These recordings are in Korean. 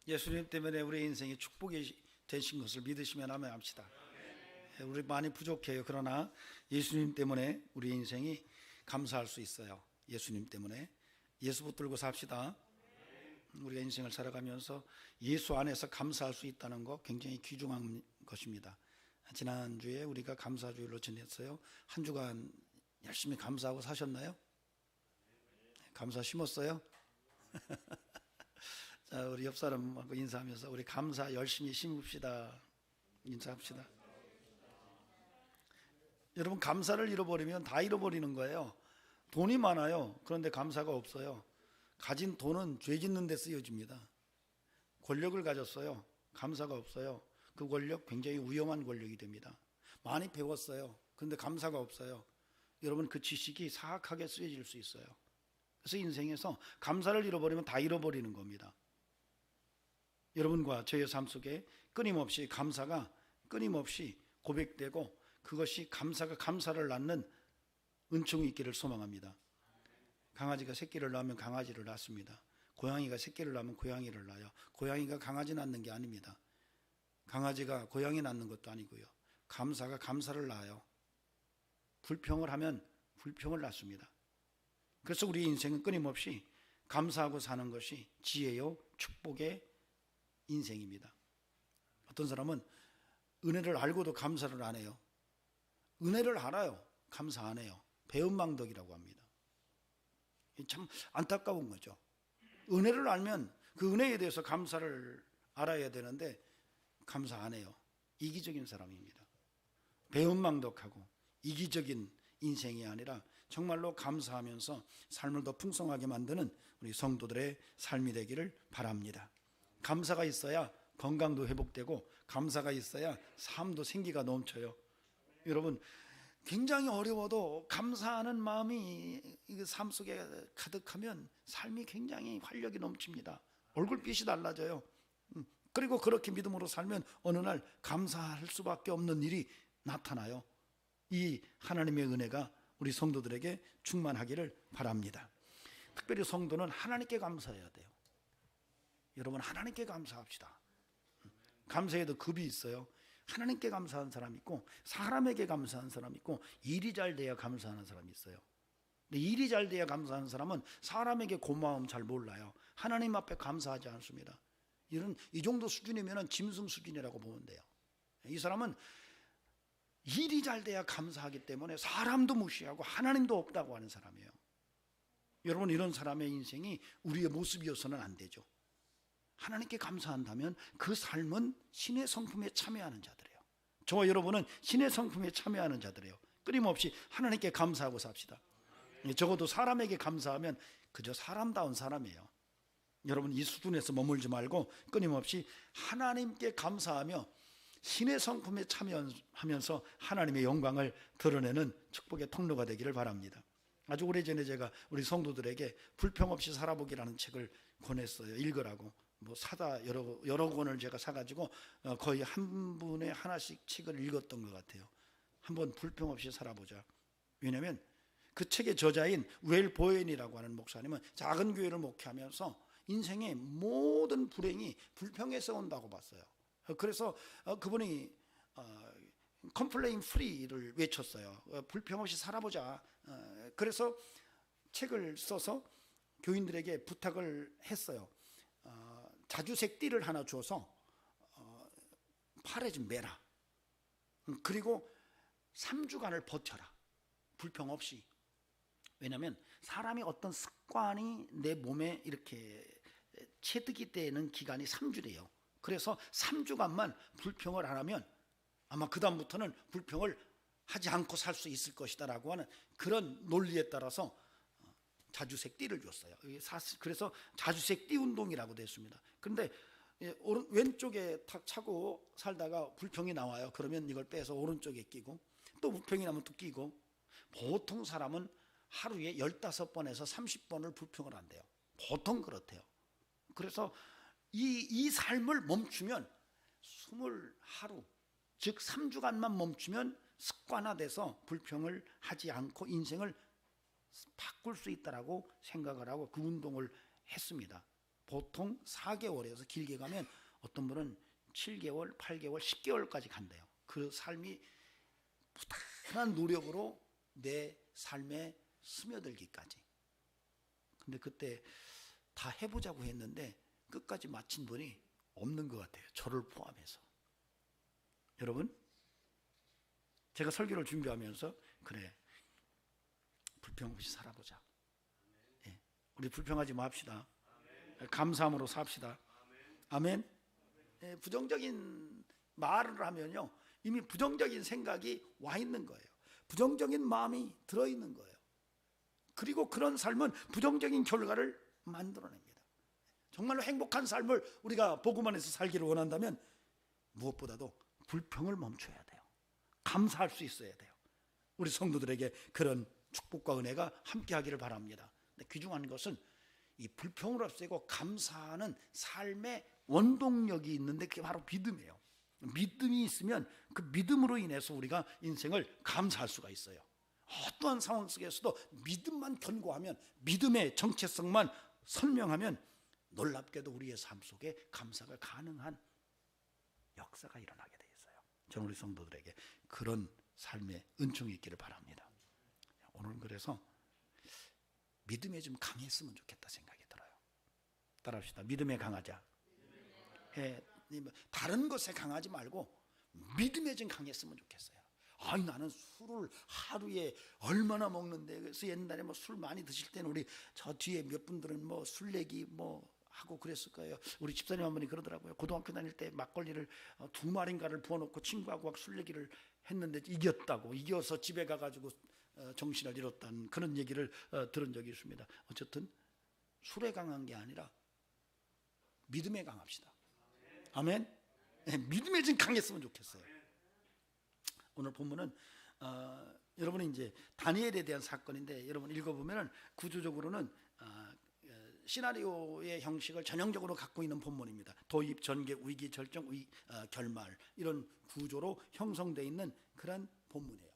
예수님 때문에 우리 인생이 축복이 되신 것을 믿으시면 아멘 합시다. 우리 많이 부족해요. 그러나 예수님 때문에 우리 인생이 감사할 수 있어요. 예수님 때문에 예수 붙들고 삽시다. 우리가 인생을 살아가면서 예수 안에서 감사할 수 있다는 거 굉장히 귀중한 것입니다. 지난주에 우리가 감사주일로 지냈어요. 한 주간 열심히 감사하고 사셨나요? 감사 심었어요? 자, 우리 옆 사람하고 인사하면서 우리 감사 열심히 심읍시다. 인사합시다. 여러분, 감사를 잃어버리면 다 잃어버리는 거예요. 돈이 많아요. 그런데 감사가 없어요. 가진 돈은 죄 짓는 데 쓰여집니다. 권력을 가졌어요. 감사가 없어요. 그 권력 굉장히 위험한 권력이 됩니다. 많이 배웠어요. 그런데 감사가 없어요. 여러분, 그 지식이 사악하게 쓰여질 수 있어요. 그래서 인생에서 감사를 잃어버리면 다 잃어버리는 겁니다. 여러분과 저의 삶 속에 끊임없이 감사가 끊임없이 고백되고 그것이 감사가 감사를 낳는 은총이 있기를 소망합니다. 강아지가 새끼를 낳으면 강아지를 낳습니다. 고양이가 새끼를 낳으면 고양이를 낳아요. 고양이가 강아지 낳는 게 아닙니다. 강아지가 고양이 낳는 것도 아니고요. 감사가 감사를 낳아요. 불평을 하면 불평을 낳습니다. 그래서 우리 인생은 끊임없이 감사하고 사는 것이 지혜요 축복의 인생입니다. 어떤 사람은 은혜를 알고도 감사를 안 해요. 은혜를 알아요. 감사 안 해요. 배은망덕이라고 합니다. 참 안타까운 거죠. 은혜를 알면 그 은혜에 대해서 감사를 알아야 되는데 감사 안 해요. 이기적인 사람입니다. 배은망덕하고 이기적인 인생이 아니라 정말로 감사하면서 삶을 더 풍성하게 만드는 우리 성도들의 삶이 되기를 바랍니다. 감사가 있어야 건강도 회복되고 감사가 있어야 삶도 생기가 넘쳐요. 여러분, 굉장히 어려워도 감사하는 마음이 삶 속에 가득하면 삶이 굉장히 활력이 넘칩니다. 얼굴빛이 달라져요. 그리고 그렇게 믿음으로 살면 어느 날 감사할 수밖에 없는 일이 나타나요. 이 하나님의 은혜가 우리 성도들에게 충만하기를 바랍니다. 특별히 성도는 하나님께 감사해야 돼요. 여러분, 하나님께 감사합시다. 감사에도 급이 있어요. 하나님께 감사하는 사람이 있고 사람에게 감사하는 사람이 있고 일이 잘 돼야 감사하는 사람이 있어요. 근데 일이 잘 돼야 감사하는 사람은 사람에게 고마움 잘 몰라요. 하나님 앞에 감사하지 않습니다. 이 정도 수준이면 짐승 수준이라고 보면 돼요. 이 사람은 일이 잘 돼야 감사하기 때문에 사람도 무시하고 하나님도 없다고 하는 사람이에요. 여러분, 이런 사람의 인생이 우리의 모습이어서는 안 되죠. 하나님께 감사한다면 그 삶은 신의 성품에 참여하는 자들이에요. 저와 여러분은 신의 성품에 참여하는 자들이에요. 끊임없이 하나님께 감사하고 삽시다. 적어도 사람에게 감사하면 그저 사람다운 사람이에요. 여러분, 이 수준에서 머물지 말고 끊임없이 하나님께 감사하며 신의 성품에 참여하면서 하나님의 영광을 드러내는 축복의 통로가 되기를 바랍니다. 아주 오래전에 제가 우리 성도들에게 불평 없이 살아보기라는 책을 권했어요. 읽으라고. 사다 여러 권을 제가 사가지고 거의 한 분에 하나씩 책을 읽었던 것 같아요. 한번 불평 없이 살아보자. 왜냐하면 그 책의 저자인 웰 보엔이라고 하는 목사님은 작은 교회를 목회하면서 인생의 모든 불행이 불평에서 온다고 봤어요. 그래서 그분이 컴플레인 프리를 외쳤어요. 불평 없이 살아보자. 그래서 책을 써서 교인들에게 부탁을 했어요. 자주색 띠를 하나 줘서 팔에 좀 매라. 그리고 3주간을 버텨라. 불평 없이. 왜냐하면 사람이 어떤 습관이 내 몸에 이렇게 체득이 되는 기간이 3주래요. 그래서 3주간만 불평을 안 하면 아마 그 다음부터는 불평을 하지 않고 살 수 있을 것이다 라고 하는 그런 논리에 따라서 자주색 띠를 줬어요. 그래서 자주색 띠 운동이라고 됐습니다. 그런데 왼쪽에 탁 차고 살다가 불평이 나와요. 그러면 이걸 빼서 오른쪽에 끼고 또 불평이 나면 또 끼고, 보통 사람은 하루에 15번에서 30번을 불평을 한대요. 보통 그렇대요. 그래서 이 삶을 멈추면 20하루, 즉 3주간만 멈추면 습관화돼서 불평을 하지 않고 인생을 바꿀 수 있다라고 생각을 하고 그 운동을 했습니다. 보통 4개월에서 길게 가면 어떤 분은 7개월, 8개월, 10개월까지 간대요. 그 삶이 부단한 노력으로 내 삶에 스며들기까지. 근데 그때 다 해보자고 했는데 끝까지 마친 분이 없는 것 같아요. 저를 포함해서. 여러분, 제가 설교를 준비하면서 그래, 불평 없이 살아보자. 예, 우리 불평하지 맙시다. 감사함으로 삽시다. 아멘. 예, 부정적인 말을 하면요, 이미 부정적인 생각이 와 있는 거예요. 부정적인 마음이 들어있는 거예요. 그리고 그런 삶은 부정적인 결과를 만들어냅니다. 정말로 행복한 삶을 우리가 복음 안에서 살기를 원한다면 무엇보다도 불평을 멈춰야 돼요. 감사할 수 있어야 돼요. 우리 성도들에게 그런 축복과 은혜가 함께하기를 바랍니다. 근데 귀중한 것은 이 불평을 없애고 감사하는 삶의 원동력이 있는데 그게 바로 믿음이에요. 믿음이 있으면 그 믿음으로 인해서 우리가 인생을 감사할 수가 있어요. 어떠한 상황 속에서도 믿음만 견고하면, 믿음의 정체성만 설명하면 놀랍게도 우리의 삶 속에 감사가 가능한 역사가 일어나게 돼 있어요. 저는 우리 성도들에게 그런 삶의 은총이 있기를 바랍니다. 오늘은 그래서 믿음에 좀 강했으면 좋겠다 생각이 들어요. 따라합시다. 믿음에 강하자. 예, 다른 것에 강하지 말고 믿음에 좀 강했으면 좋겠어요. 아니, 나는 술을 하루에 얼마나 먹는데. 그래서 옛날에 뭐 술 많이 드실 때는 우리 저 뒤에 몇 분들은 뭐 술래기 뭐 하고 그랬을 거예요. 우리 집사님 한 분이 그러더라고요. 고등학교 다닐 때 막걸리를 2마리인가를 부어놓고 친구하고 술래기를 했는데 이겼다고. 이겨서 집에 가가지고 정신을 잃었다는 그런 얘기를 들은 적이 있습니다. 어쨌든 술에 강한 게 아니라 믿음에 강합시다. 아멘. 네, 믿음에 좀 강했으면 좋겠어요. 오늘 본문은 여러분이 이제 다니엘에 대한 사건인데, 여러분 읽어보면 구조적으로는 시나리오의 형식을 전형적으로 갖고 있는 본문입니다. 도입, 전개, 위기, 절정, 결말, 이런 구조로 형성되어 있는 그런 본문이에요.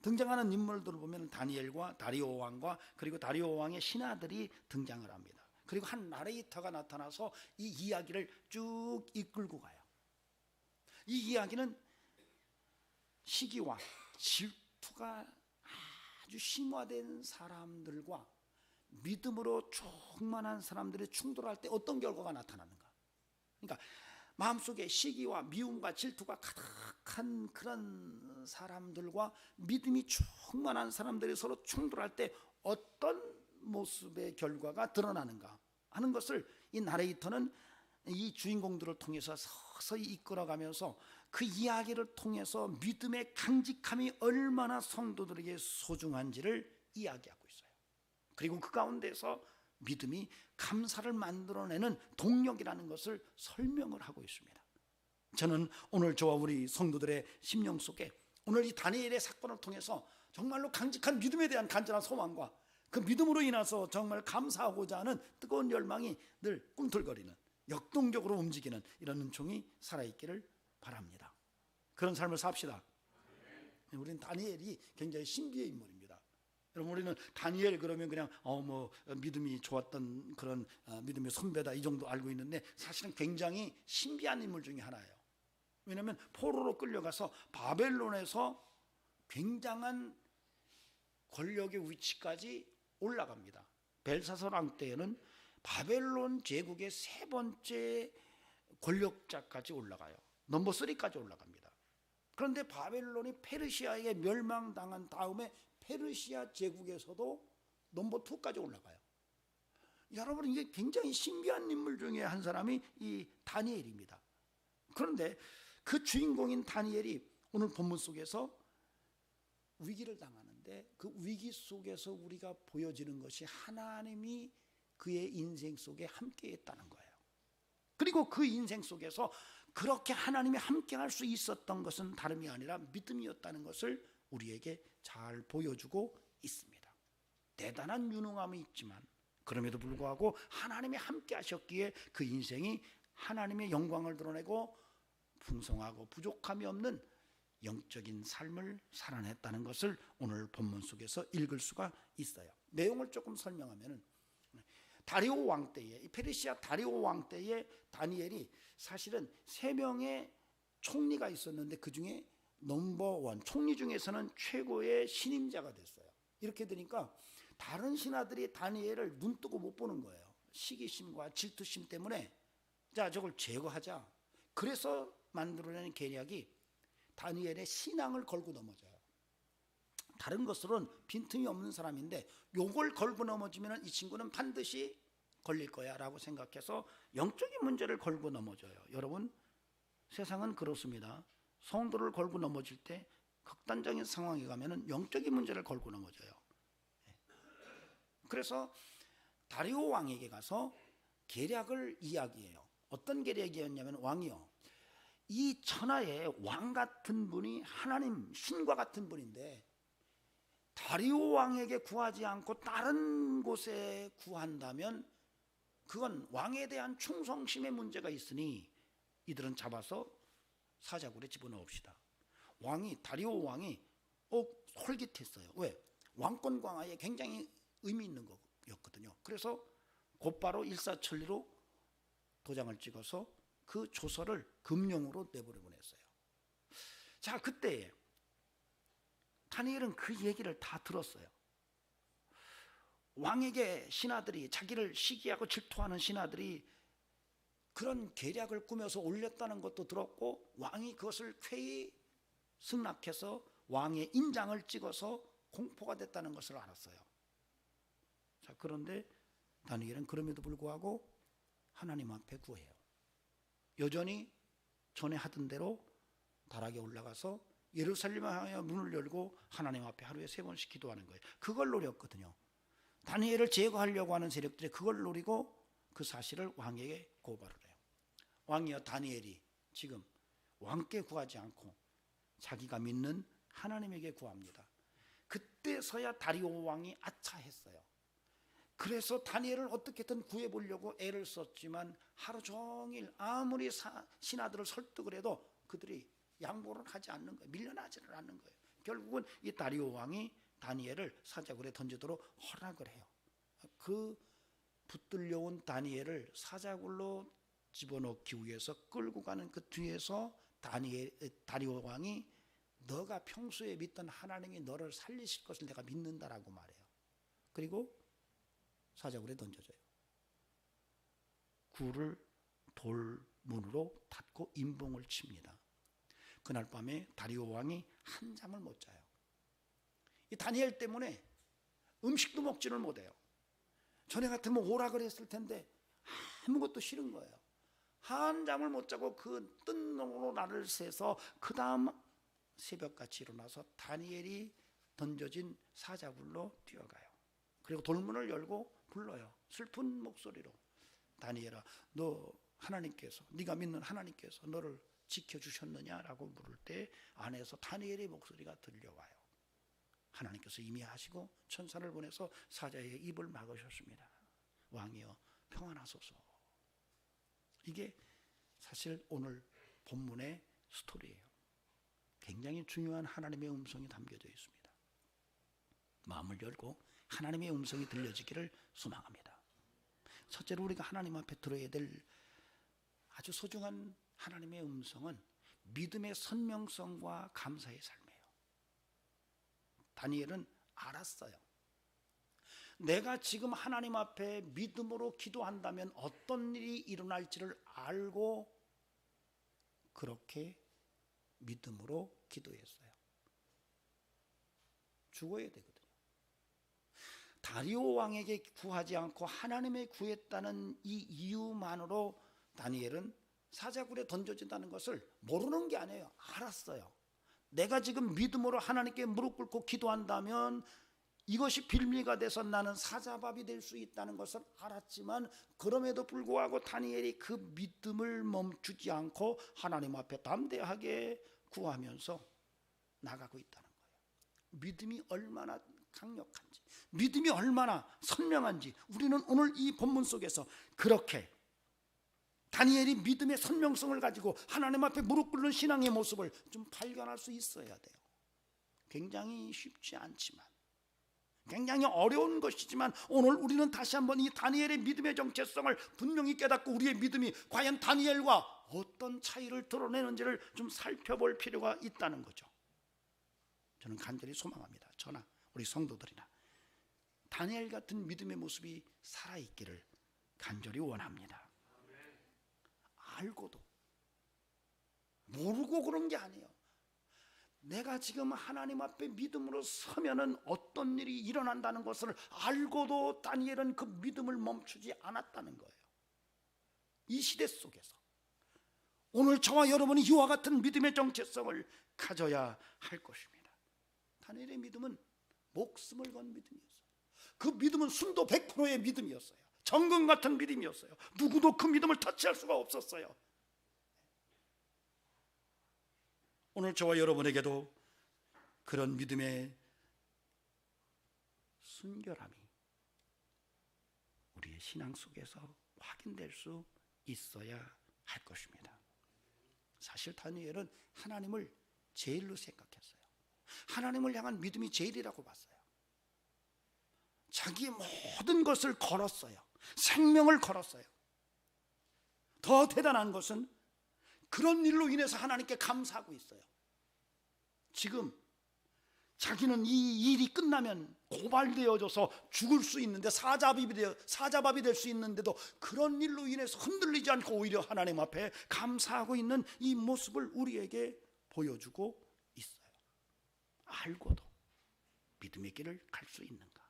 등장하는 인물들을 보면 다니엘과 다리오 왕과 그리고 다리오 왕의 신하들이 등장을 합니다. 그리고 한 나레이터가 나타나서 이 이야기를 쭉 이끌고 가요. 이 이야기는 시기와 질투가 아주 심화된 사람들과 믿음으로 충만한 사람들이 충돌할 때 어떤 결과가 나타나는가. 그러니까 마음속에 시기와 미움과 질투가 가득한 그런 사람들과 믿음이 충만한 사람들이 서로 충돌할 때 어떤 모습의 결과가 드러나는가 하는 것을 이 나레이터는 이 주인공들을 통해서 서서히 이끌어가면서 그 이야기를 통해서 믿음의 강직함이 얼마나 성도들에게 소중한지를 이야기하고 있어요. 그리고 그 가운데서 믿음이 감사를 만들어내는 동력이라는 것을 설명을 하고 있습니다. 저는 오늘 저와 우리 성도들의 심령 속에 오늘 이 다니엘의 사건을 통해서 정말로 강직한 믿음에 대한 간절한 소망과 그 믿음으로 인해서 정말 감사하고자 하는 뜨거운 열망이 늘 꿈틀거리는, 역동적으로 움직이는 이런 은총이 살아있기를 바랍니다. 그런 삶을 삽시다. 우리는 다니엘이 굉장히 신비의 인물입니다. 여러분, 우리는 다니엘 그러면 그냥 믿음이 좋았던 그런 믿음의 선배다 이 정도 알고 있는데, 사실은 굉장히 신비한 인물 중에 하나예요. 왜냐하면 포로로 끌려가서 바벨론에서 굉장한 권력의 위치까지 올라갑니다. 벨사살 왕 때에는 바벨론 제국의 3번째 권력자까지 올라가요. 넘버 3까지 올라갑니다. 그런데 바벨론이 페르시아에 멸망당한 다음에 페르시아 제국에서도 넘버 2까지 올라가요. 여러분, 이게 굉장히 신비한 인물 중에 한 사람이 이 다니엘입니다. 그런데 그 주인공인 다니엘이 오늘 본문 속에서 위기를 당하는데, 그 위기 속에서 우리가 보여지는 것이 하나님이 그의 인생 속에 함께 했다는 거예요. 그리고 그 인생 속에서 그렇게 하나님이 함께 할 수 있었던 것은 다름이 아니라 믿음이었다는 것을 우리에게 잘 보여주고 있습니다. 대단한 유능함이 있지만 그럼에도 불구하고 하나님이 함께 하셨기에 그 인생이 하나님의 영광을 드러내고 풍성하고 부족함이 없는 영적인 삶을 살아냈다는 것을 오늘 본문 속에서 읽을 수가 있어요. 내용을 조금 설명하면, 다리오 왕 때에, 이 페르시아 다리오 왕 때에 다니엘이 사실은 3명의 총리가 있었는데 그 중에 넘버원, 총리 중에서는 최고의 신임자가 됐어요. 이렇게 되니까 다른 신하들이 다니엘을 눈뜨고 못 보는 거예요. 시기심과 질투심 때문에 자, 저걸 제거하자. 그래서 만들어낸 계략이 다니엘의 신앙을 걸고 넘어져요. 다른 것으로는 빈틈이 없는 사람인데 요걸 걸고 넘어지면 이 친구는 반드시 걸릴 거야 라고 생각해서 영적인 문제를 걸고 넘어져요. 여러분, 세상은 그렇습니다. 성도를 걸고 넘어질 때 극단적인 상황에 가면은 영적인 문제를 걸고 넘어져요. 그래서 다리오 왕에게 가서 계략을 이야기해요. 어떤 계략이었냐면, 왕이요, 이 천하의 왕 같은 분이 하나님 신과 같은 분인데 다리오 왕에게 구하지 않고 다른 곳에 구한다면 그건 왕에 대한 충성심의 문제가 있으니 이들은 잡아서 사자굴에 집어넣읍시다. 다리오 왕이 솔깃했어요. 왜? 왕권 강화에 굉장히 의미 있는 거였거든요. 그래서 곧바로 일사천리로 도장을 찍어서 그 조서를 금령으로 내버려 보냈어요. 자, 그때 다니엘은 그 얘기를 다 들었어요. 왕에게 신하들이, 자기를 시기하고 질투하는 신하들이 그런 계략을 꾸며서 올렸다는 것도 들었고, 왕이 그것을 쾌히 승낙해서 왕의 인장을 찍어서 공포가 됐다는 것을 알았어요. 자, 그런데 다니엘은 그럼에도 불구하고 하나님 앞에 구해요. 여전히 전에 하던 대로 다락에 올라가서 예루살렘을 향하여 문을 열고 하나님 앞에 하루에 3번씩 기도하는 거예요. 그걸 노렸거든요. 다니엘을 제거하려고 하는 세력들이 그걸 노리고 그 사실을 왕에게 고발을 해요. 왕이여, 다니엘이 지금 왕께 구하지 않고 자기가 믿는 하나님에게 구합니다. 그때서야 다리오 왕이 아차했어요. 그래서 다니엘을 어떻게든 구해보려고 애를 썼지만 하루 종일 아무리 신하들을 설득을 해도 그들이 양보를 하지 않는 거예요. 밀려나지를 않는 거예요. 결국은 이 다리오 왕이 다니엘을 사자굴에 던지도록 허락을 해요. 그 붙들려온 다니엘을 사자굴로 집어넣기 위해서 끌고 가는 그 뒤에서 다리오 왕이 너가 평소에 믿던 하나님이 너를 살리실 것을 내가 믿는다라고 말해요. 그리고 사자굴에 던져져요. 굴을 돌문으로 닫고 임봉을 칩니다. 그날 밤에 다리오 왕이 한 잠을 못 자요. 이 다니엘 때문에 음식도 먹지를 못해요. 전에 같으면 오락을 했을 텐데 아무것도 싫은 거예요. 한 잠을 못 자고 그 뜬 눈으로 날을 새서 그 다음 새벽같이 일어나서 다니엘이 던져진 사자굴로 뛰어가요. 그리고 돌문을 열고 불러요. 슬픈 목소리로, 다니엘아, 너 하나님께서, 네가 믿는 하나님께서 너를 지켜주셨느냐라고 물을 때 안에서 다니엘의 목소리가 들려와요. 하나님께서 이미 하시고 천사를 보내서 사자의 입을 막으셨습니다. 왕이여, 평안하소서. 이게 사실 오늘 본문의 스토리예요. 굉장히 중요한 하나님의 음성이 담겨져 있습니다. 마음을 열고 하나님의 음성이 들려지기를 소망합니다. 첫째로 우리가 하나님 앞에 들어야 될 아주 소중한 하나님의 음성은 믿음의 선명성과 감사의 삶이에요. 다니엘은 알았어요. 내가 지금 하나님 앞에 믿음으로 기도한다면 어떤 일이 일어날지를 알고 그렇게 믿음으로 기도했어요. 죽어야 되거든요. 다리오 왕에게 구하지 않고 하나님에 구했다는 이 이유만으로 다니엘은 사자굴에 던져진다는 것을 모르는 게 아니에요. 알았어요. 내가 지금 믿음으로 하나님께 무릎 꿇고 기도한다면 이것이 빌미가 돼서 나는 사자밥이 될 수 있다는 것을 알았지만 그럼에도 불구하고 다니엘이 그 믿음을 멈추지 않고 하나님 앞에 담대하게 구하면서 나가고 있다는 거예요. 믿음이 얼마나 강력한지, 믿음이 얼마나 선명한지 우리는 오늘 이 본문 속에서 그렇게 다니엘이 믿음의 선명성을 가지고 하나님 앞에 무릎 꿇는 신앙의 모습을 좀 발견할 수 있어야 돼요. 굉장히 쉽지 않지만 굉장히 어려운 것이지만 오늘 우리는 다시 한번 이 다니엘의 믿음의 정체성을 분명히 깨닫고 우리의 믿음이 과연 다니엘과 어떤 차이를 드러내는지를 좀 살펴볼 필요가 있다는 거죠. 저는 간절히 소망합니다. 저나 우리 성도들이나 다니엘 같은 믿음의 모습이 살아있기를 간절히 원합니다. 알고도 모르고 그런 게 아니에요. 내가 지금 하나님 앞에 믿음으로 서면은 어떤 일이 일어난다는 것을 알고도 다니엘은 그 믿음을 멈추지 않았다는 거예요. 이 시대 속에서 오늘 저와 여러분이 이와 같은 믿음의 정체성을 가져야 할 것입니다. 다니엘의 믿음은 목숨을 건 믿음이었어요. 그 믿음은 순도 100%의 믿음이었어요. 정금 같은 믿음이었어요. 누구도 그 믿음을 터치할 수가 없었어요. 오늘 저와 여러분에게도 그런 믿음의 순결함이 우리의 신앙 속에서 확인될 수 있어야 할 것입니다. 사실 다니엘은 하나님을 제일로 생각했어요. 하나님을 향한 믿음이 제일이라고 봤어요. 자기의 모든 것을 걸었어요. 생명을 걸었어요. 더 대단한 것은 그런 일로 인해서 하나님께 감사하고 있어요. 지금 자기는 이 일이 끝나면 고발되어져서 죽을 수 있는데 사자밥이 될 수 있는데도 그런 일로 인해서 흔들리지 않고 오히려 하나님 앞에 감사하고 있는 이 모습을 우리에게 보여주고 있어요. 알고도 믿음의 길을 갈 수 있는가?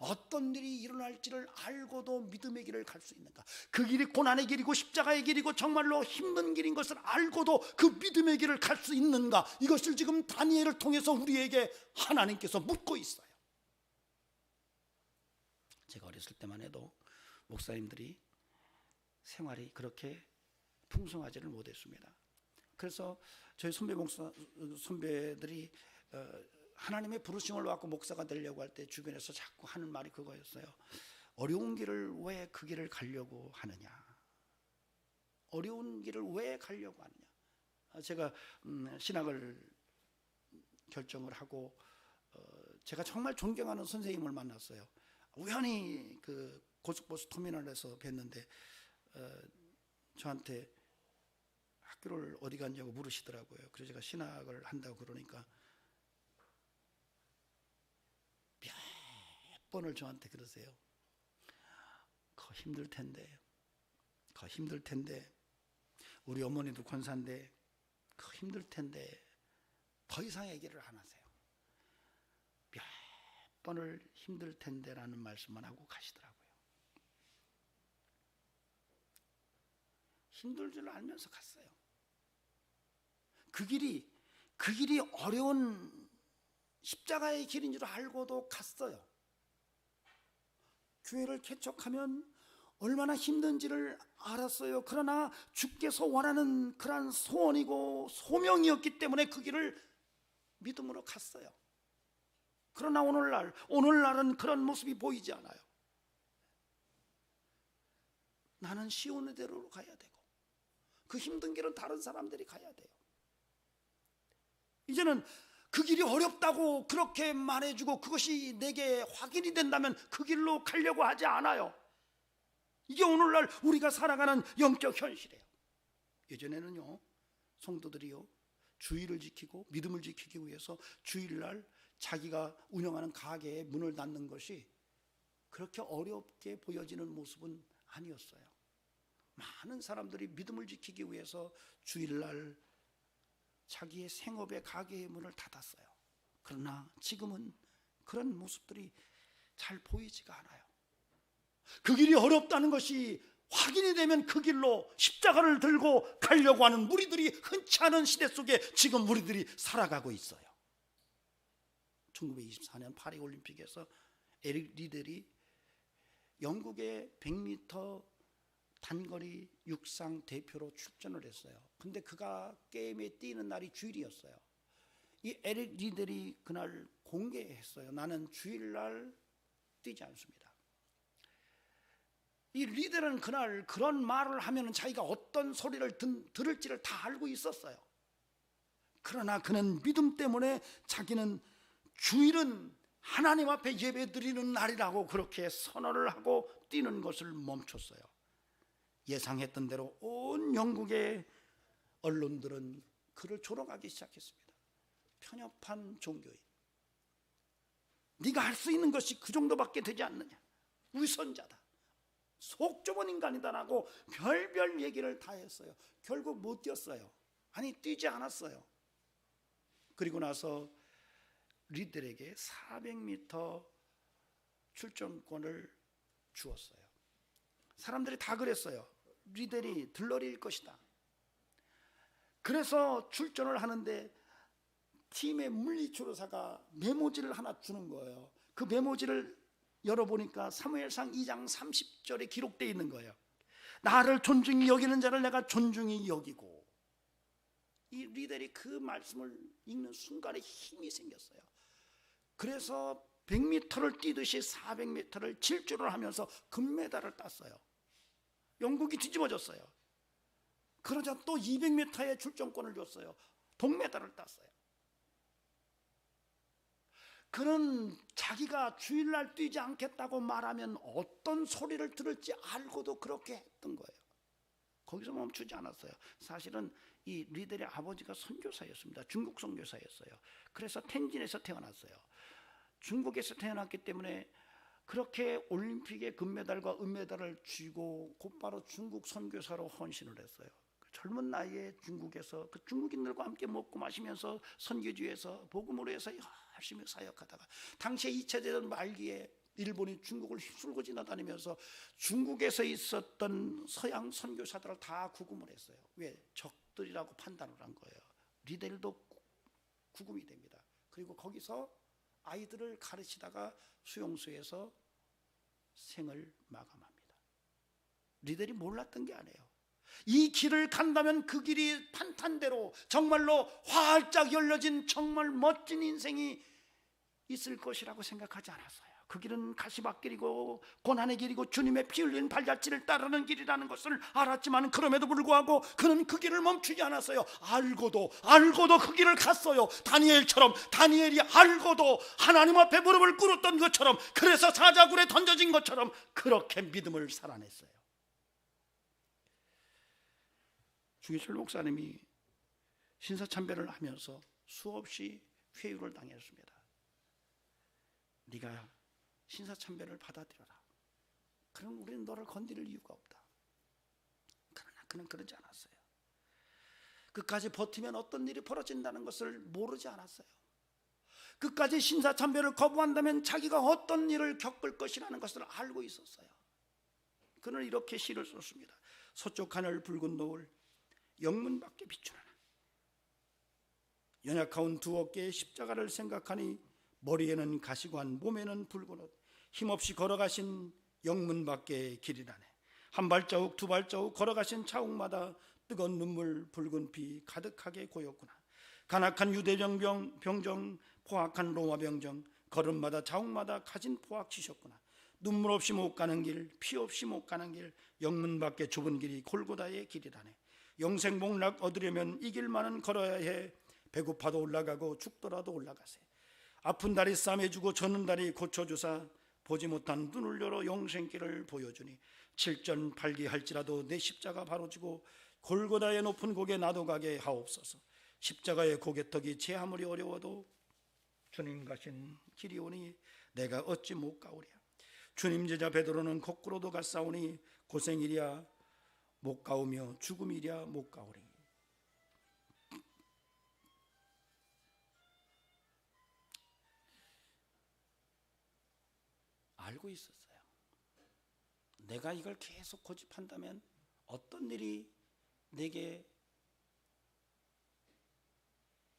어떤 일이 일어날지를 알고도 믿음의 길을 갈 수 있는가? 그 길이 고난의 길이고 십자가의 길이고 정말로 힘든 길인 것을 알고도 그 믿음의 길을 갈 수 있는가? 이것을 지금 다니엘을 통해서 우리에게 하나님께서 묻고 있어요. 제가 어렸을 때만 해도 목사님들이 생활이 그렇게 풍성하지를 못했습니다. 그래서 저희 선배들이 하나님의 부르심을 받고 목사가 되려고 할 때 주변에서 자꾸 하는 말이 그거였어요. 어려운 길을 왜 그 길을 가려고 하느냐? 어려운 길을 왜 가려고 하느냐? 제가 신학을 결정을 하고 제가 정말 존경하는 선생님을 만났어요. 우연히 그 고속버스 터미널에서 뵀는데 저한테 학교를 어디 갔냐고 물으시더라고요. 그래서 제가 신학을 한다고 그러니까 몇 번을 저한테 그러세요. 거 힘들 텐데 우리 어머니도 권사인데 거 힘들 텐데 더 이상 얘기를 안 하세요. 몇 번을 힘들 텐데라는 말씀만 하고 가시더라고요. 힘들 줄 알면서 갔어요. 그 길이 어려운 십자가의 길인 줄 알고도 갔어요. 교회를 개척하면 얼마나 힘든지를 알았어요. 그러나 주께서 원하는 그러한 소원이고 소명이었기 때문에 그 길을 믿음으로 갔어요. 그러나 오늘날은 그런 모습이 보이지 않아요. 나는 시온의 대로로 가야 되고 그 힘든 길은 다른 사람들이 가야 돼요. 이제는 그 길이 어렵다고 그렇게 말해주고 그것이 내게 확인이 된다면 그 길로 가려고 하지 않아요. 이게 오늘날 우리가 살아가는 영적 현실이에요. 예전에는요, 성도들이요, 주의를 지키고 믿음을 지키기 위해서 주일날 자기가 운영하는 가게에 문을 닫는 것이 그렇게 어렵게 보여지는 모습은 아니었어요. 많은 사람들이 믿음을 지키기 위해서 주일날 자기의 생업의 가게의 문을 닫았어요. 그러나 지금은 그런 모습들이 잘 보이지가 않아요. 그 길이 어렵다는 것이 확인이 되면 그 길로 십자가를 들고 가려고 하는 무리들이 흔치 않은 시대 속에 지금 우리들이 살아가고 있어요. 1924년 파리 올림픽에서 에릭 리델이 영국의 100m 단거리 육상 대표로 출전을 했어요. 근데 그가 게임에 뛰는 날이 주일이었어요. 이 에릭 리델이 그날 공개했어요. 나는 주일날 뛰지 않습니다. 이 리델은 그날 그런 말을 하면 자기가 어떤 소리를 들을지를 다 알고 있었어요. 그러나 그는 믿음 때문에 자기는 주일은 하나님 앞에 예배드리는 날이라고 그렇게 선언을 하고 뛰는 것을 멈췄어요. 예상했던 대로 온 영국의 언론들은 그를 조롱하기 시작했습니다. 편협한 종교인, 네가 할 수 있는 것이 그 정도밖에 되지 않느냐, 위선자다, 속 좁은 인간이다라고 별별 얘기를 다 했어요. 결국 못 뛰었어요. 아니, 뛰지 않았어요. 그리고 나서 리들에게 400m 출전권을 주었어요. 사람들이 다 그랬어요. 리들이 들러리일 것이다. 그래서 출전을 하는데 팀의 물리치료사가 메모지를 하나 주는 거예요. 그 메모지를 열어보니까 사무엘상 2장 30절에 기록되어 있는 거예요. 나를 존중히 여기는 자를 내가 존중히 여기고. 이 리델이 그 말씀을 읽는 순간에 힘이 생겼어요. 그래서 100m를 뛰듯이 400m를 질주를 하면서 금메달을 땄어요. 영국이 뒤집어졌어요. 그러자 또 200m의 출전권을 줬어요. 동메달을 땄어요. 그는 자기가 주일날 뛰지 않겠다고 말하면 어떤 소리를 들을지 알고도 그렇게 했던 거예요. 거기서 멈추지 않았어요. 사실은 이 리델의 아버지가 선교사였습니다. 중국 선교사였어요. 그래서 텐진에서 태어났어요. 중국에서 태어났기 때문에 그렇게 올림픽의 금메달과 은메달을 쥐고 곧바로 중국 선교사로 헌신을 했어요. 젊은 나이에 중국에서 그 중국인들과 함께 먹고 마시면서 선교지에서 복음으로 해서 열심히 사역하다가 당시에 2차 대전 말기에 일본이 중국을 휩쓸고 지나다니면서 중국에서 있었던 서양 선교사들을 다 구금을 했어요. 왜? 적들이라고 판단을 한 거예요. 리델도 구금이 됩니다. 그리고 거기서 아이들을 가르치다가 수용소에서 생을 마감합니다. 리델이 몰랐던 게 아니에요. 이 길을 간다면 그 길이 판탄대로 정말로 활짝 열려진 정말 멋진 인생이 있을 것이라고 생각하지 않았어요. 그 길은 가시밭길이고 고난의 길이고 주님의 피 흘린 발자취를 따르는 길이라는 것을 알았지만 그럼에도 불구하고 그는 그 길을 멈추지 않았어요. 알고도 그 길을 갔어요. 다니엘처럼, 다니엘이 알고도 하나님 앞에 무릎을 꿇었던 것처럼, 그래서 사자굴에 던져진 것처럼 그렇게 믿음을 살아냈어요. 중희철 목사님이 신사참배를 하면서 수없이 회유를 당했습니다. 네가 신사참배를 받아들여라. 그럼 우리는 너를 건드릴 이유가 없다. 그러나 그는 그러지 않았어요. 끝까지 버티면 어떤 일이 벌어진다는 것을 모르지 않았어요. 끝까지 신사참배를 거부한다면 자기가 어떤 일을 겪을 것이라는 것을 알고 있었어요. 그는 이렇게 시를 썼습니다. 서쪽 하늘 붉은 노을 영문 밖에 비추나 연약하온 두 어깨에 십자가를 생각하니 머리에는 가시관 몸에는 붉은 옷 힘없이 걸어가신 영문 밖의 길이라네. 한 발자국 두 발자국 걸어가신 자국마다 뜨거운 눈물 붉은 피 가득하게 고였구나. 간악한 유대병 병정 포악한 로마 병정 걸음마다 자국마다 가진 포악 치셨구나. 눈물 없이 못 가는 길 피 없이 못 가는 길 영문 밖의 좁은 길이 골고다의 길이라네. 영생복락 얻으려면 이 길만은 걸어야 해. 배고파도 올라가고 죽더라도 올라가세. 아픈 다리 싸매주고 저는 다리 고쳐주사 보지 못한 눈을 열어 영생길을 보여주니 칠전팔기할지라도 내 십자가 바로 지고 골고다의 높은 곡에 나도 가게 하옵소서. 십자가의 고개턱이 제 아무리 어려워도 주님 가신 길이 오니 내가 어찌 못 가오랴. 주님 제자 베드로는 거꾸로도 갔사오니 고생이랴 못 가오며 죽음이랴 못 가오리. 알고 있었어요. 내가 이걸 계속 고집한다면 어떤 일이 내게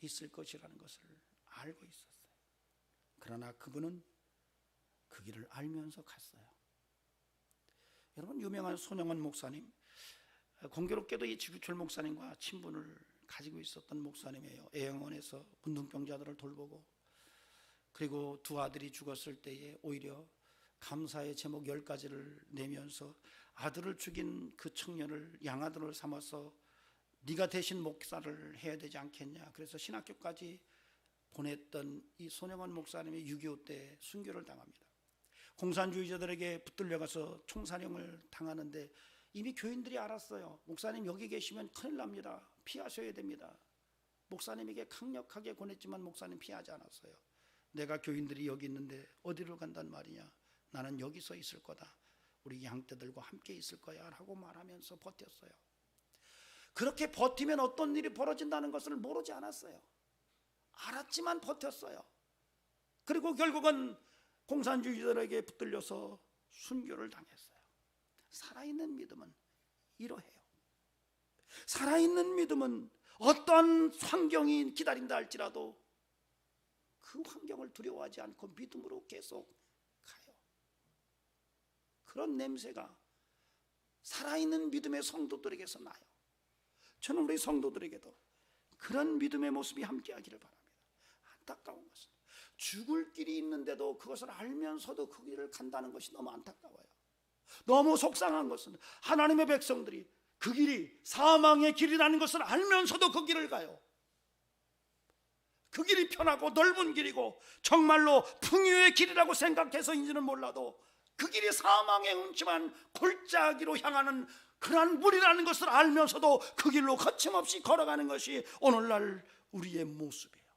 있을 것이라는 것을 알고 있었어요. 그러나 그분은 그 길을 알면서 갔어요. 여러분, 유명한 손영원 목사님, 공교롭게도 이 지구철 목사님과 친분을 가지고 있었던 목사님이에요. 애영원에서 문둥병자들을 돌보고, 그리고 두 아들이 죽었을 때에 오히려 감사의 제목 10가지를 내면서 아들을 죽인 그 청년을 양아들을 삼아서 네가 대신 목사를 해야 되지 않겠냐. 그래서 신학교까지 보냈던 이 손영원 목사님이 6.25 때 순교를 당합니다. 공산주의자들에게 붙들려가서 총사령을 당하는데 이미 교인들이 알았어요. 목사님 여기 계시면 큰일 납니다. 피하셔야 됩니다. 목사님에게 강력하게 권했지만 목사님 피하지 않았어요. 내가 교인들이 여기 있는데 어디로 간단 말이냐. 나는 여기서 있을 거다. 우리 양떼들과 함께 있을 거야 라고 말하면서 버텼어요. 그렇게 버티면 어떤 일이 벌어진다는 것을 모르지 않았어요. 알았지만 버텼어요. 그리고 결국은 공산주의자들에게 붙들려서 순교를 당했어요. 살아있는 믿음은 이러해요. 살아있는 믿음은 어떤 환경이 기다린다 할지라도 그 환경을 두려워하지 않고 믿음으로 계속 가요. 그런 냄새가 살아있는 믿음의 성도들에게서 나요. 저는 우리 성도들에게도 그런 믿음의 모습이 함께하기를 바랍니다. 안타까운 것은 죽을 길이 있는데도 그것을 알면서도 그 길을 간다는 것이 너무 안타까워요. 너무 속상한 것은 하나님의 백성들이 그 길이 사망의 길이라는 것을 알면서도 그 길을 가요. 그 길이 편하고 넓은 길이고 정말로 풍요의 길이라고 생각해서인지는 몰라도 그 길이 사망의 음침한 골짜기로 향하는 그러한 물이라는 것을 알면서도 그 길로 거침없이 걸어가는 것이 오늘날 우리의 모습이에요.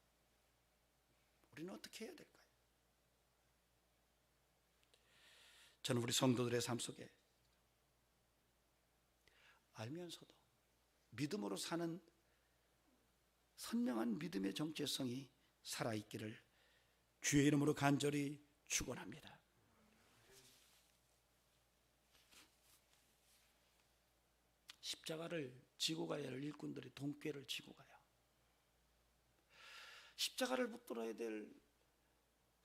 우리는 어떻게 해야 될까요? 저는 우리 성도들의 삶 속에 알면서도 믿음으로 사는 선명한 믿음의 정체성이 살아있기를 주의 이름으로 간절히 축원합니다. 십자가를 지고 가야 할 일꾼들이 돈꾀를 지고 가요. 십자가를 붙들어야 될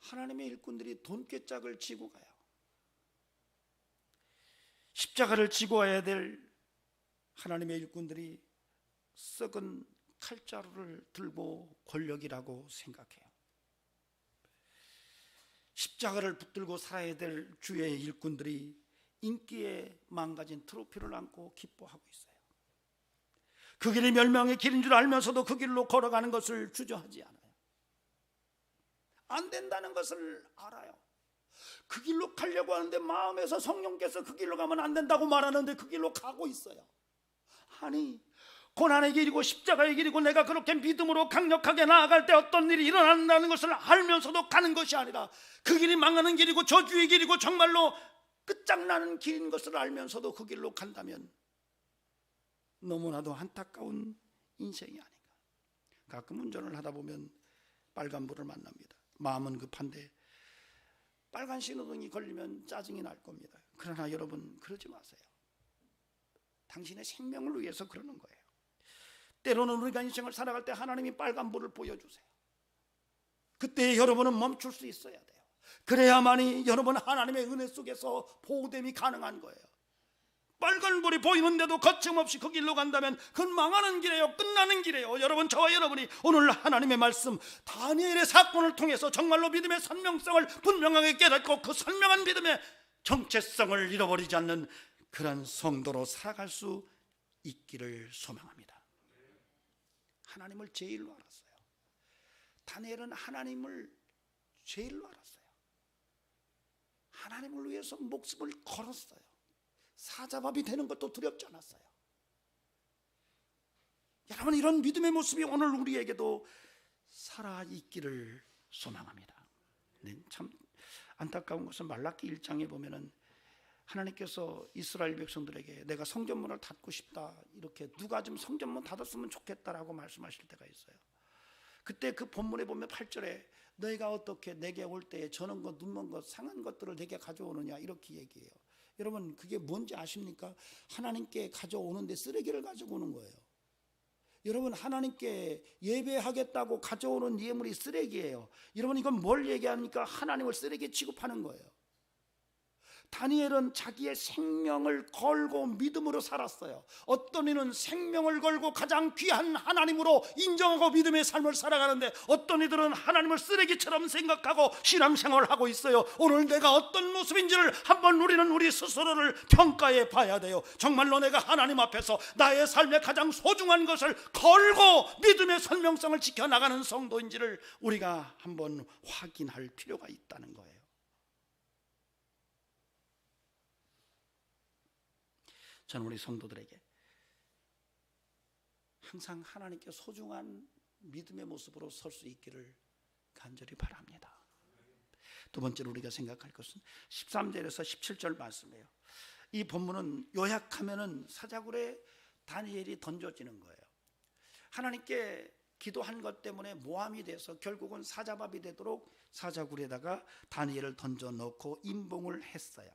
하나님의 일꾼들이 돈꾀짝을 지고 가요. 십자가를 지고 와야 될 하나님의 일꾼들이 썩은 칼자루를 들고 권력이라고 생각해요. 십자가를 붙들고 살아야 될 주의 일꾼들이 인기에 망가진 트로피를 안고 기뻐하고 있어요. 그 길이 멸망의 길인 줄 알면서도 그 길로 걸어가는 것을 주저하지 않아요. 안 된다는 것을 알아요. 그 길로 가려고 하는데 마음에서 성령께서 그 길로 가면 안 된다고 말하는데 그 길로 가고 있어요. 아니, 고난의 길이고 십자가의 길이고 내가 그렇게 믿음으로 강력하게 나아갈 때 어떤 일이 일어난다는 것을 알면서도 가는 것이 아니라 그 길이 망하는 길이고 저주의 길이고 정말로 끝장나는 길인 것을 알면서도 그 길로 간다면 너무나도 안타까운 인생이 아닌가. 가끔 운전을 하다 보면 빨간불을 만납니다. 마음은 급한데 빨간 신호등이 걸리면 짜증이 날 겁니다. 그러나 여러분 그러지 마세요. 당신의 생명을 위해서 그러는 거예요. 때로는 우리가 인생을 살아갈 때 하나님이 빨간불을 보여주세요. 그때 여러분은 멈출 수 있어야 돼요. 그래야만이 여러분 하나님의 은혜 속에서 보호됨이 가능한 거예요. 빨간불이 보이는데도 거침없이 그 길로 간다면 그건 망하는 길이에요. 끝나는 길이에요. 여러분, 저와 여러분이 오늘 하나님의 말씀 다니엘의 사건을 통해서 정말로 믿음의 선명성을 분명하게 깨닫고 그 선명한 믿음의 정체성을 잃어버리지 않는 그런 성도로 살아갈 수 있기를 소망합니다. 하나님을 제일로 알았어요. 다니엘은 하나님을 제일로 알았어요. 하나님을 위해서 목숨을 걸었어요. 사자밥이 되는 것도 두렵지 않았어요. 여러분, 이런 믿음의 모습이 오늘 우리에게도 살아있기를 소망합니다. 네, 참 안타까운 것은 말라기 1장에 보면은 하나님께서 이스라엘 백성들에게 내가 성전문을 닫고 싶다, 이렇게 누가 좀 성전문 닫았으면 좋겠다라고 말씀하실 때가 있어요. 그때 그 본문에 보면 8절에 너희가 어떻게 내게 올 때에 저는 것 눈먼 것 상한 것들을 내게 가져오느냐, 이렇게 얘기해요. 여러분, 그게 뭔지 아십니까? 하나님께 가져오는데 쓰레기를 가져오는 거예요. 여러분, 하나님께 예배하겠다고 가져오는 예물이 쓰레기예요. 여러분, 이건 뭘 얘기하니까 하나님을 쓰레기 취급하는 거예요. 다니엘은 자기의 생명을 걸고 믿음으로 살았어요. 어떤 이는 생명을 걸고 가장 귀한 하나님으로 인정하고 믿음의 삶을 살아가는데, 어떤 이들은 하나님을 쓰레기처럼 생각하고 신앙생활을 하고 있어요. 오늘 내가 어떤 모습인지를 한번 우리는 우리 스스로를 평가해 봐야 돼요. 정말로 내가 하나님 앞에서 나의 삶의 가장 소중한 것을 걸고 믿음의 설명성을 지켜나가는 성도인지를 우리가 한번 확인할 필요가 있다는 거예요. 저는 우리 성도들에게 항상 하나님께 소중한 믿음의 모습으로 설 수 있기를 간절히 바랍니다. 두 번째로 우리가 생각할 것은 13절에서 17절 말씀이에요. 이 본문은 요약하면은 사자굴에 다니엘이 던져지는 거예요. 하나님께 기도한 것 때문에 모함이 돼서 결국은 사자밥이 되도록 사자굴에다가 다니엘을 던져 넣고 임봉을 했어요.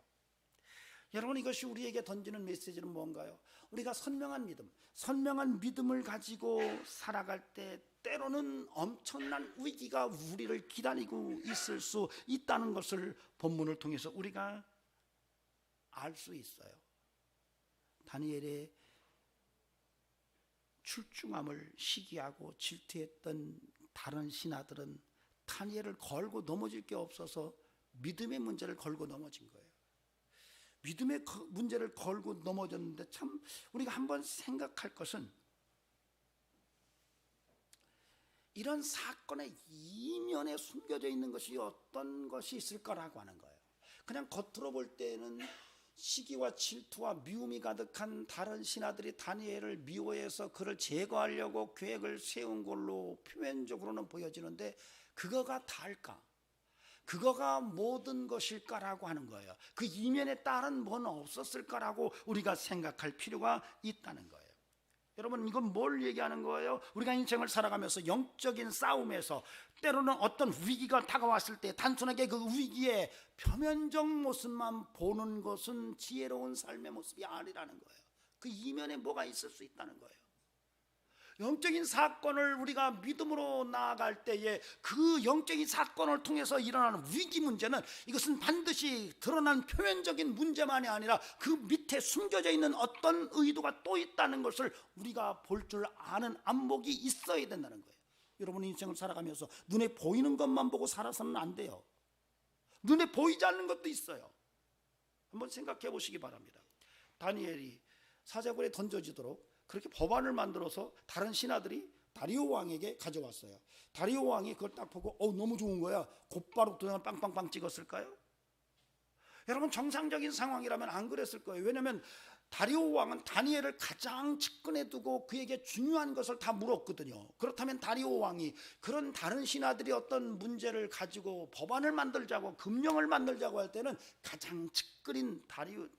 여러분, 이것이 우리에게 던지는 메시지는 뭔가요? 우리가 선명한 믿음을 가지고 살아갈 때 때로는 엄청난 위기가 우리를 기다리고 있을 수 있다는 것을 본문을 통해서 우리가 알 수 있어요. 다니엘의 출중함을 시기하고 질투했던 다른 신하들은 다니엘을 걸고 넘어질 게 없어서 믿음의 문제를 걸고 넘어진 거예요. 믿음의 문제를 걸고 넘어졌는데, 참 우리가 한번 생각할 것은 이런 사건의 이면에 숨겨져 있는 것이 어떤 것이 있을까라고 하는 거예요. 그냥 겉으로 볼 때는 시기와 질투와 미움이 가득한 다른 신하들이 다니엘을 미워해서 그를 제거하려고 계획을 세운 걸로 표면적으로는 보여지는데, 그거가 다일까? 그거가 모든 것일까라고 하는 거예요. 그 이면에 다른 뭐는 없었을까라고 우리가 생각할 필요가 있다는 거예요. 여러분, 이건 뭘 얘기하는 거예요? 우리가 인생을 살아가면서 영적인 싸움에서 때로는 어떤 위기가 다가왔을 때 단순하게 그 위기의 표면적 모습만 보는 것은 지혜로운 삶의 모습이 아니라는 거예요. 그 이면에 뭐가 있을 수 있다는 거예요. 영적인 사건을 우리가 믿음으로 나아갈 때에 그 영적인 사건을 통해서 일어나는 위기 문제는, 이것은 반드시 드러난 표면적인 문제만이 아니라 그 밑에 숨겨져 있는 어떤 의도가 또 있다는 것을 우리가 볼 줄 아는 안목이 있어야 된다는 거예요. 여러분, 인생을 살아가면서 눈에 보이는 것만 보고 살아서는 안 돼요. 눈에 보이지 않는 것도 있어요. 한번 생각해 보시기 바랍니다. 다니엘이 사자굴에 던져지도록 그렇게 법안을 만들어서 다른 신하들이 다리오 왕에게 가져왔어요. 다리오 왕이 그걸 딱 보고 너무 좋은 거야, 곧바로 도장을 빵빵빵 찍었을까요? 여러분, 정상적인 상황이라면 안 그랬을 거예요. 왜냐하면 다리오 왕은 다니엘을 가장 측근에 두고 그에게 중요한 것을 다 물었거든요. 그렇다면 다리오 왕이 그런 다른 신하들이 어떤 문제를 가지고 법안을 만들자고, 금령을 만들자고 할 때는 가장 측근인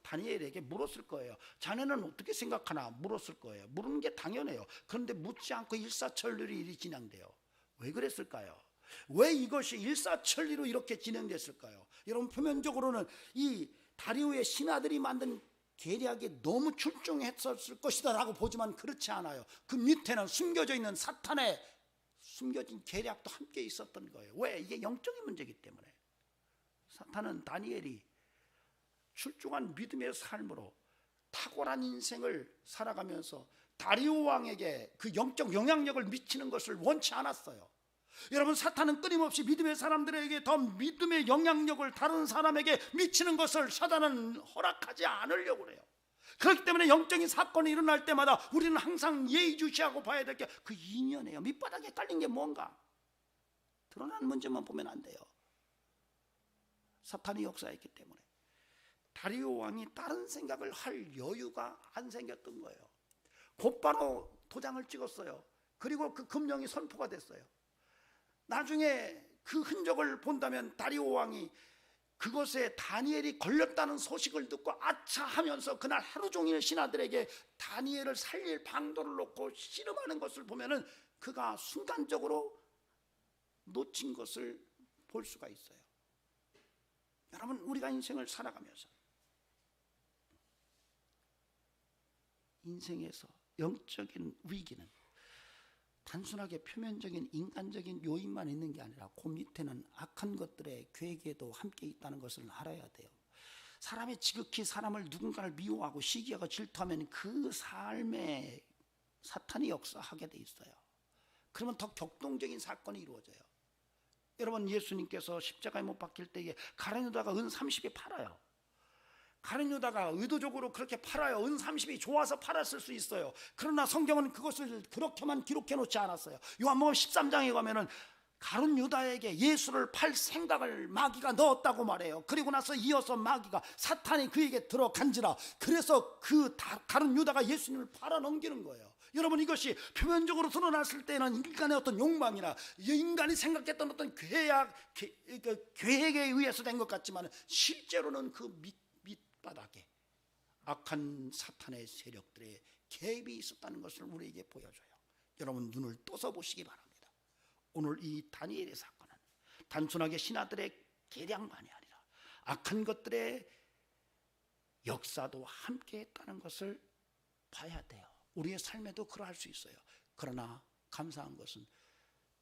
다니엘에게 물었을 거예요. 자네는 어떻게 생각하나 물었을 거예요. 물은 게 당연해요. 그런데 묻지 않고 일사천리로 일이 진행돼요. 왜 그랬을까요? 왜 이것이 일사천리로 이렇게 진행됐을까요? 여러분, 표면적으로는 이 다리오의 신하들이 만든 계략이 너무 출중했었을 것이다 라고 보지만 그렇지 않아요. 그 밑에는 숨겨져 있는 사탄의 숨겨진 계략도 함께 있었던 거예요. 왜? 이게 영적인 문제이기 때문에. 사탄은 다니엘이 출중한 믿음의 삶으로 탁월한 인생을 살아가면서 다리오 왕에게 그 영적 영향력을 미치는 것을 원치 않았어요. 여러분, 사탄은 끊임없이 믿음의 사람들에게 더 믿음의 영향력을 다른 사람에게 미치는 것을 사탄은 허락하지 않으려고 그래요. 그렇기 때문에 영적인 사건이 일어날 때마다 우리는 항상 예의주시하고 봐야 될 게 그 이면이에요. 밑바닥에 깔린 게 뭔가 드러난 문제만 보면 안 돼요. 사탄이 역사했기 때문에 다리오 왕이 다른 생각을 할 여유가 안 생겼던 거예요. 곧바로 도장을 찍었어요. 그리고 그 금령이 선포가 됐어요. 나중에 그 흔적을 본다면 다리오 왕이 그것에 다니엘이 걸렸다는 소식을 듣고 아차 하면서 그날 하루 종일 신하들에게 다니엘을 살릴 방도를 놓고 씨름하는 것을 보면은 그가 순간적으로 놓친 것을 볼 수가 있어요. 여러분, 우리가 인생을 살아가면서 인생에서 영적인 위기는 단순하게 표면적인 인간적인 요인만 있는 게 아니라 그 밑에는 악한 것들의 괴계도 함께 있다는 것을 알아야 돼요. 사람이 지극히 사람을 누군가를 미워하고 시기하고 질투하면 그 삶에 사탄이 역사하게 돼 있어요. 그러면 더 격동적인 사건이 이루어져요. 여러분, 예수님께서 십자가에 못 박힐 때에 가룟 유다가 은 30이 팔아요. 가룟 유다가 의도적으로 그렇게 팔아요. 은 30이 좋아서 팔았을 수 있어요. 그러나 성경은 그것을 그렇게만 기록해 놓지 않았어요. 요한복음 13장에 가면은 가룟 유다에게 예수를 팔 생각을 마귀가 넣었다고 말해요. 그리고 나서 이어서 마귀가 사탄이 그에게 들어간지라. 그래서 그 가룟 유다가 예수님을 팔아 넘기는 거예요. 여러분, 이것이 표면적으로 드러났을 때는 인간의 어떤 욕망이나 인간이 생각했던 어떤 계획에 의해서 된 것 같지만 실제로는 그 밑바닥에 악한 사탄의 세력들의 개입이 있었다는 것을 우리에게 보여줘요. 여러분, 눈을 떠서 보시기 바랍니다. 오늘 이 다니엘의 사건은 단순하게 신하들의 계략만이 아니라 악한 것들의 역사도 함께 했다는 것을 봐야 돼요. 우리의 삶에도 그러할 수 있어요. 그러나 감사한 것은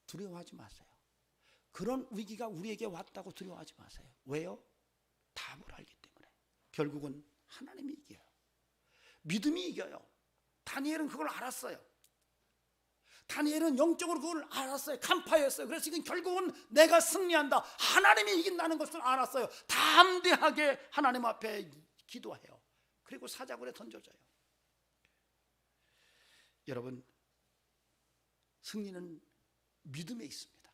두려워하지 마세요. 그런 위기가 우리에게 왔다고 두려워하지 마세요. 왜요? 답을 알기 때문에. 결국은 하나님이 이겨요. 믿음이 이겨요. 다니엘은 그걸 알았어요. 다니엘은 영적으로 그걸 알았어요. 간파했어요. 그래서 지금 결국은 내가 승리한다, 하나님이 이긴다는 것을 알았어요. 담대하게 하나님 앞에 기도해요. 그리고 사자굴에 던져져요. 여러분, 승리는 믿음에 있습니다.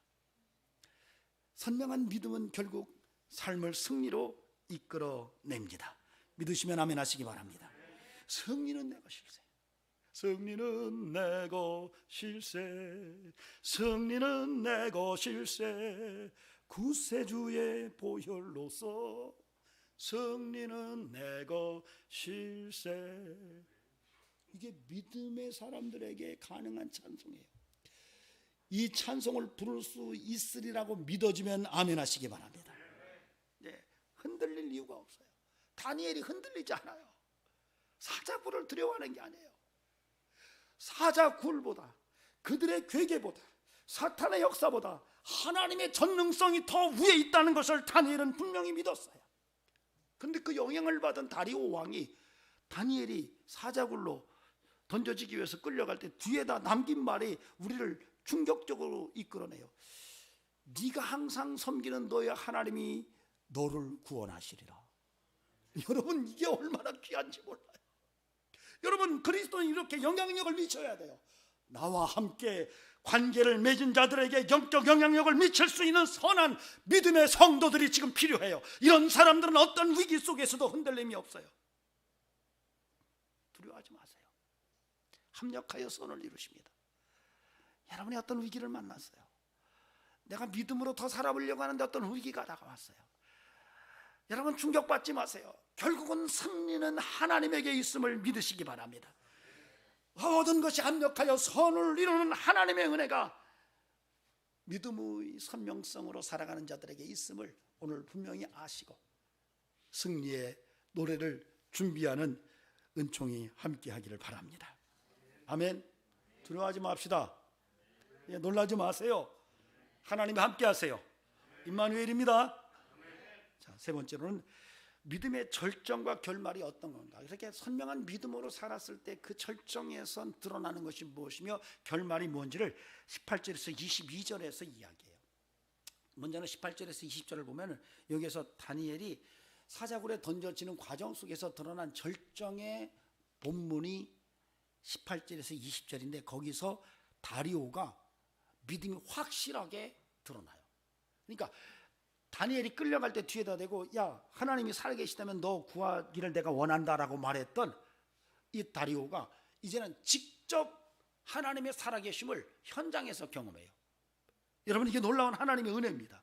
선명한 믿음은 결국 삶을 승리로 이끌어냅니다. 믿으시면 아멘 하시기 바랍니다. 승리는 내 것일세. 승리는 내 것일세. 승리는 내 것일세. 구세주의 보혈로서 승리는 내 것일세. 이게 믿음의 사람들에게 가능한 찬송이에요. 이 찬송을 부를 수 있으리라고 믿어지면 아멘 하시기 바랍니다. 네, 흔들릴 이유가 없어요. 다니엘이 흔들리지 않아요. 사자굴을 두려워하는 게 아니에요. 사자굴보다, 그들의 괴계보다, 사탄의 역사보다 하나님의 전능성이 더 위에 있다는 것을 다니엘은 분명히 믿었어요. 그런데 그 영향을 받은 다리오 왕이 다니엘이 사자굴로 던져지기 위해서 끌려갈 때 뒤에다 남긴 말이 우리를 충격적으로 이끌어내요. 네가 항상 섬기는 너의 하나님이 너를 구원하시리라. 여러분, 이게 얼마나 귀한지 몰라요. 여러분, 그리스도는 이렇게 영향력을 미쳐야 돼요. 나와 함께 관계를 맺은 자들에게 영적 영향력을 미칠 수 있는 선한 믿음의 성도들이 지금 필요해요. 이런 사람들은 어떤 위기 속에서도 흔들림이 없어요. 두려워하지 마세요. 합력하여 선을 이루십니다. 여러분이 어떤 위기를 만났어요. 내가 믿음으로 더 살아보려고 하는데 어떤 위기가 다가왔어요. 여러분, 충격받지 마세요. 결국은 승리는 하나님에게 있음을 믿으시기 바랍니다. 모든 것이 합력하여 선을 이루는 하나님의 은혜가 믿음의 선명성으로 살아가는 자들에게 있음을 오늘 분명히 아시고 승리의 노래를 준비하는 은총이 함께하기를 바랍니다. 아멘. 두려워하지 맙시다. 놀라지 마세요. 하나님이 함께하세요. 임마누엘입니다. 자, 세 번째로는 믿음의 절정과 결말이 어떤 건가. 이렇게 선명한 믿음으로 살았을 때 그 절정에서 드러나는 것이 무엇이며 결말이 뭔지를 18절에서 22절에서 이야기해요. 먼저는 18절에서 20절을 보면 여기에서 다니엘이 사자굴에 던져지는 과정 속에서 드러난 절정의 본문이 18절에서 20절인데 거기서 다리오가 믿음이 확실하게 드러나요. 그러니까 다니엘이 끌려갈 때 뒤에다 대고 야, 하나님이 살아계시다면 너 구하기를 내가 원한다라고 말했던 이 다리오가 이제는 직접 하나님의 살아계심을 현장에서 경험해요. 여러분, 이게 놀라운 하나님의 은혜입니다.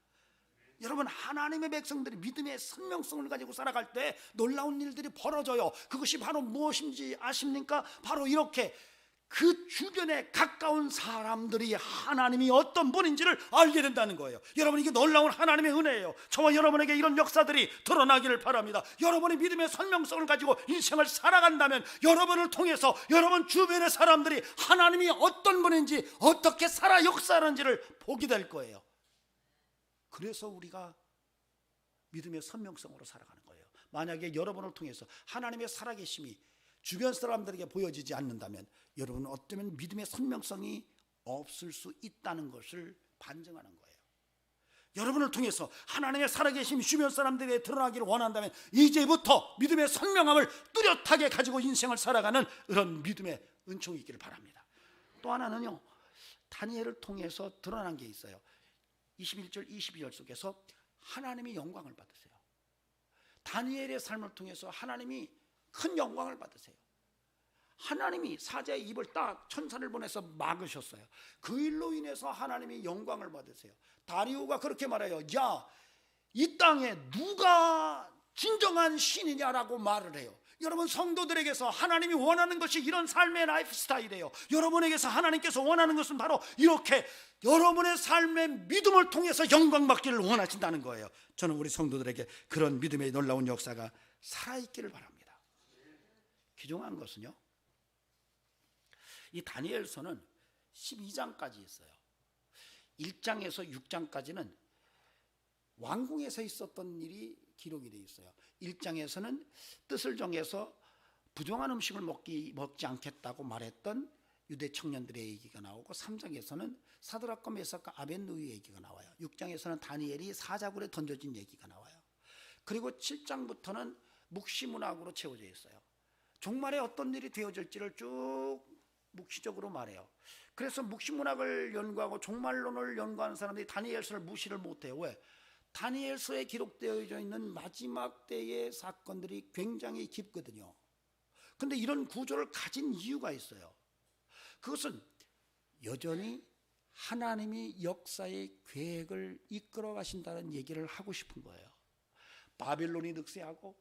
여러분, 하나님의 백성들이 믿음의 선명성을 가지고 살아갈 때 놀라운 일들이 벌어져요. 그것이 바로 무엇인지 아십니까? 바로 이렇게 그 주변에 가까운 사람들이 하나님이 어떤 분인지를 알게 된다는 거예요. 여러분, 이게 놀라운 하나님의 은혜예요. 저와 여러분에게 이런 역사들이 드러나기를 바랍니다. 여러분이 믿음의 선명성을 가지고 인생을 살아간다면 여러분을 통해서 여러분 주변의 사람들이 하나님이 어떤 분인지 어떻게 살아 역사하는지를 보게 될 거예요. 그래서 우리가 믿음의 선명성으로 살아가는 거예요. 만약에 여러분을 통해서 하나님의 살아계심이 주변 사람들에게 보여지지 않는다면 여러분은 어쩌면 믿음의 선명성이 없을 수 있다는 것을 반증하는 거예요. 여러분을 통해서 하나님의 살아계심이 주변 사람들에게 드러나기를 원한다면 이제부터 믿음의 선명함을 뚜렷하게 가지고 인생을 살아가는 그런 믿음의 은총이 있기를 바랍니다. 또 하나는요, 다니엘을 통해서 드러난 게 있어요. 21절 22절 속에서 하나님이 영광을 받으세요. 다니엘의 삶을 통해서 하나님이 큰 영광을 받으세요. 하나님이 사자의 입을 딱 천사를 보내서 막으셨어요. 그 일로 인해서 하나님이 영광을 받으세요. 다리오가 그렇게 말해요. 야, 이 땅에 누가 진정한 신이냐라고 말을 해요. 여러분, 성도들에게서 하나님이 원하는 것이 이런 삶의 라이프 스타일이에요. 여러분에게서 하나님께서 원하는 것은 바로 이렇게 여러분의 삶의 믿음을 통해서 영광 받기를 원하신다는 거예요. 저는 우리 성도들에게 그런 믿음의 놀라운 역사가 살아있기를 바랍니다. 귀중한 것은요, 이 다니엘서는 12장까지 있어요. 1장에서 6장까지는 왕궁에서 있었던 일이 기록이 되어 있어요. 1장에서는 뜻을 정해서 부정한 음식을 먹지 않겠다고 말했던 유대 청년들의 얘기가 나오고, 3장에서는 사드락과 메삭과 아벳느고의 얘기가 나와요. 6장에서는 다니엘이 사자굴에 던져진 얘기가 나와요. 그리고 7장부터는 묵시문학으로 채워져 있어요. 종말에 어떤 일이 되어질지를 쭉 묵시적으로 말해요. 그래서 묵시문학을 연구하고 종말론을 연구하는 사람들이 다니엘서를 무시를 못해요. 왜? 다니엘서에 기록되어 있는 마지막 때의 사건들이 굉장히 깊거든요. 그런데 이런 구조를 가진 이유가 있어요. 그것은 여전히 하나님이 역사의 계획을 이끌어 가신다는 얘기를 하고 싶은 거예요. 바빌론이 득세하고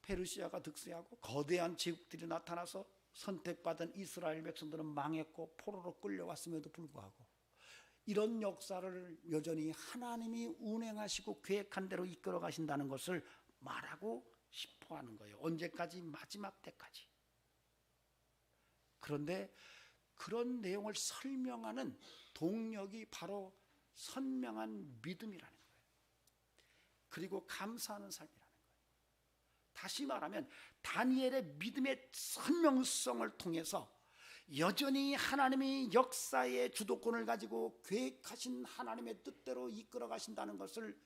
페르시아가 득세하고 거대한 제국들이 나타나서 선택받은 이스라엘 백성들은 망했고 포로로 끌려왔음에도 불구하고 이런 역사를 여전히 하나님이 운행하시고 계획한 대로 이끌어 가신다는 것을 말하고 싶어 하는 거예요. 언제까지? 마지막 때까지. 그런데 그런 내용을 설명하는 동력이 바로 선명한 믿음이라는 거예요. 그리고 감사하는 삶이라는 거예요. 다시 말하면 다니엘의 믿음의 선명성을 통해서 여전히 하나님이 역사의 주도권을 가지고 계획하신 하나님의 뜻대로 이끌어 가신다는 것을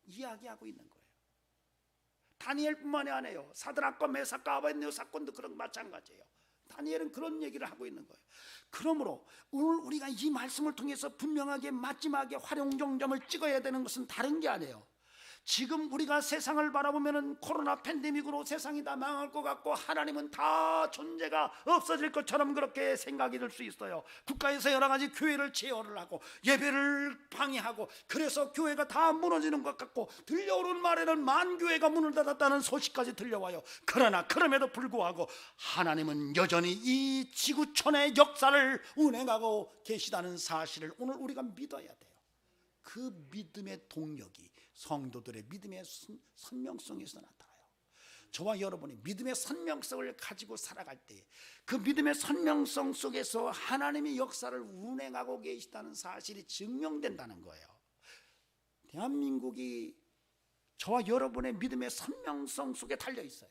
이야기하고 있는 거예요. 다니엘뿐만이 아니에요. 사드락과 메삭과 아벳느고 사건도 그런 마찬가지예요. 다니엘은 그런 얘기를 하고 있는 거예요. 그러므로 오늘 우리가 이 말씀을 통해서 분명하게 마지막에 활용정점을 찍어야 되는 것은 다른 게 아니에요. 지금 우리가 세상을 바라보면 코로나 팬데믹으로 세상이 다 망할 것 같고 하나님은 다 존재가 없어질 것처럼 그렇게 생각이 들 수 있어요. 국가에서 여러 가지 교회를 제어를 하고 예배를 방해하고 그래서 교회가 다 무너지는 것 같고 들려오는 말에는 만교회가 문을 닫았다는 소식까지 들려와요. 그러나 그럼에도 불구하고 하나님은 여전히 이 지구촌의 역사를 운행하고 계시다는 사실을 오늘 우리가 믿어야 돼요. 그 믿음의 동력이 성도들의 믿음의 선명성에서 나타나요. 저와 여러분이 믿음의 선명성을 가지고 살아갈 때 그 믿음의 선명성 속에서 하나님의 역사를 운행하고 계시다는 사실이 증명된다는 거예요. 대한민국이 저와 여러분의 믿음의 선명성 속에 달려 있어요.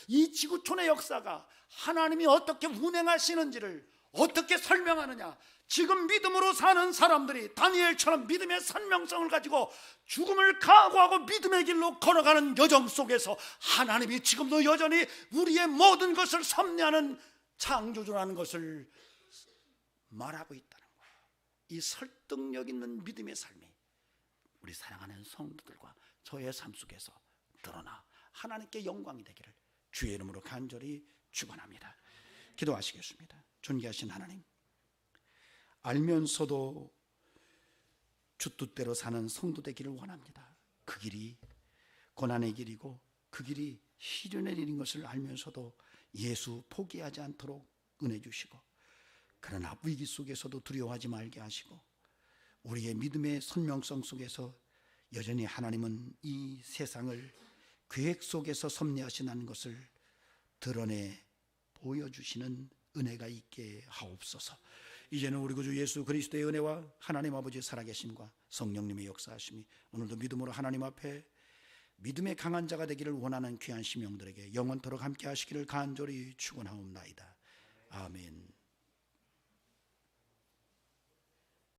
이 지구촌의 역사가 하나님이 어떻게 운행하시는지를 어떻게 설명하느냐, 지금 믿음으로 사는 사람들이 다니엘처럼 믿음의 선명성을 가지고 죽음을 각오하고 믿음의 길로 걸어가는 여정 속에서 하나님이 지금도 여전히 우리의 모든 것을 섭리하는 창조주라는 것을 말하고 있다는 거예요. 이 설득력 있는 믿음의 삶이 우리 사랑하는 성도들과 저의 삶 속에서 드러나 하나님께 영광이 되기를 주의 이름으로 간절히 축원합니다. 기도하시겠습니다. 존귀하신 하나님, 알면서도 주 뜻대로 사는 성도 되기를 원합니다. 그 길이 고난의 길이고 그 길이 시련의 길인 것을 알면서도 예수 포기하지 않도록 은혜 주시고, 그러나 위기 속에서도 두려워하지 말게 하시고 우리의 믿음의 선명성 속에서 여전히 하나님은 이 세상을 계획 속에서 섭리하시는 것을 드러내 보여주시는 은혜가 있게 하옵소서. 이제는 우리 구주 예수 그리스도의 은혜와 하나님 아버지의 살아계심과 성령님의 역사하심이 오늘도 믿음으로 하나님 앞에 믿음의 강한 자가 되기를 원하는 귀한 심령들에게 영원토록 함께 하시기를 간절히 축원하옵나이다. 아멘.